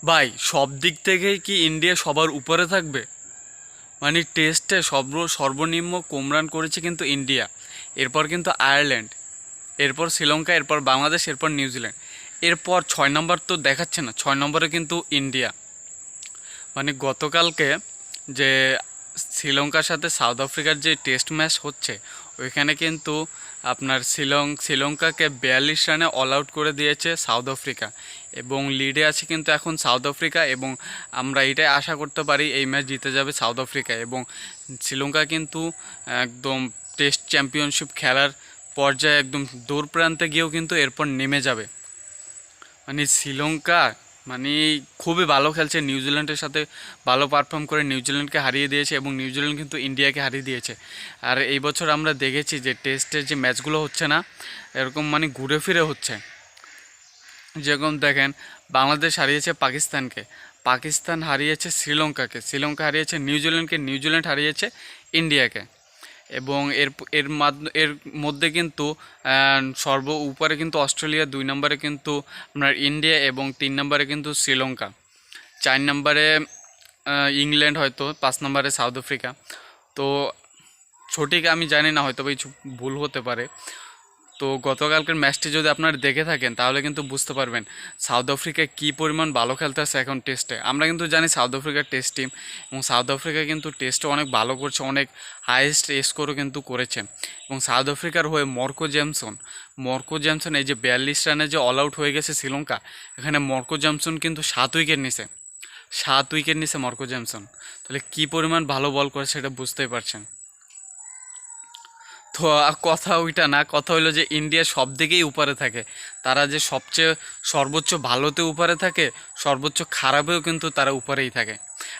ভাই সব দিক থেকেই কি ইন্ডিয়া সবার উপরে থাকবে? মানে টেস্টে সর্বনিম্ন কম রান করেছে কিন্তু ইন্ডিয়া, এরপর কিন্তু আয়ারল্যান্ড, এরপর শ্রীলঙ্কা, এরপর বাংলাদেশ, এরপর নিউজিল্যান্ড, এরপর 6 নম্বর তো দেখাচ্ছে না, 6 নম্বরে কিন্তু ইন্ডিয়া। মানে গতকালকে যে শ্রীলঙ্কার সাথে সাউথ আফ্রিকার যে টেস্ট ম্যাচ হচ্ছে, ওইখানে কিন্তু আপনার শ্রীলঙ্কাকে 42 রানে অল আউট করে দিয়েছে সাউথ আফ্রিকা, এবং লিডে আছে কিন্তু এখন সাউথ আফ্রিকা। এবং আমরা এটাই আশা করতে পারি এই ম্যাচ জিতে যাবে সাউথ আফ্রিকা, এবং শ্রীলঙ্কা কিন্তু একদম টেস্ট চ্যাম্পিয়নশিপ খেলার পর্যায়ে একদম দূর প্রান্তে গিয়েও কিন্তু এরপর নেমে যাবে। মানে শ্রীলঙ্কা মানে খুবই ভালো খেলছে, নিউজিল্যান্ডের সাথে ভালো পারফর্ম করে নিউজিল্যান্ডকে হারিয়ে দিয়েছে, এবং নিউজিল্যান্ড কিন্তু ইন্ডিয়াকে হারিয়ে দিয়েছে। আর এই বছর আমরা দেখেছি যে টেস্টের যে ম্যাচগুলো হচ্ছে না, এরকম মানে ঘুরে ফিরে হচ্ছে। যেরকম দেখেন, বাংলাদেশ হারিয়েছে পাকিস্তানকে, পাকিস্তান হারিয়েছে শ্রীলঙ্কাকে, শ্রীলঙ্কা হারিয়েছে নিউজিল্যান্ডকে, নিউজিল্যান্ড হারিয়েছে ইন্ডিয়াকে। এবং এর মধ্যে কিন্তু সর্ব উপরে কিন্তু অস্ট্রেলিয়া, 2 নম্বরে কিন্তু আপনার ইন্ডিয়া, এবং 3 নম্বরে কিন্তু শ্রীলঙ্কা, 4 নম্বরে ইংল্যান্ড, হয়তো 5 নম্বরে সাউথ আফ্রিকা। তো সঠিক আমি জানি না, হয়তো কিছু ভুল হতে পারে। তো গতকালকের ম্যাচটি যদি আপনারা দেখে থাকেন তাহলে কিন্তু বুঝতে পারবেন সাউথ আফ্রিকা কী পরিমাণ ভালো খেলতেছে এখন টেস্টে। আমরা কিন্তু জানি সাউথ আফ্রিকার টেস্ট টিম, এবং সাউথ আফ্রিকা কিন্তু টেস্টে অনেক ভালো করছে, অনেক হাইয়েস্ট স্কোরও কিন্তু করেছে। এবং সাউথ আফ্রিকার হয়ে মর্কো জেমসন এই যে 42 রানে যে অল আউট হয়ে গেছে শ্রীলঙ্কা, এখানে মর্কো জেমসন কিন্তু 7 উইকেট নিছে, 7 উইকেট নিছে মর্কো জেমসন। তাহলে কী পরিমাণ ভালো বল করে সেটা বুঝতেই পারছেন। তো কথা ওইটা না, কথা হইলো যে ইন্ডিয়া সব দিকেই উপরে থাকে, তারা যে সবচেয়ে সর্বোচ্চ ভালোতে উপরে থাকে, সর্বোচ্চ খারাপেও কিন্তু তারা উপরেই থাকে।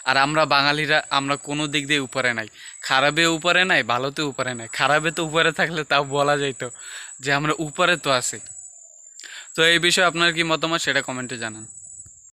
আর আমরা বাঙালিরা আমরা কোনো দিক দিয়ে উপরে নাই, খারাপেও উপরে নাই, ভালোতেও উপরে নাই। খারাপে তো উপরে থাকলে তাও বলা যাইতো যে আমরা উপরে তো আছি। তো এই বিষয়ে আপনার কি মতামত সেটা কমেন্টে জানান।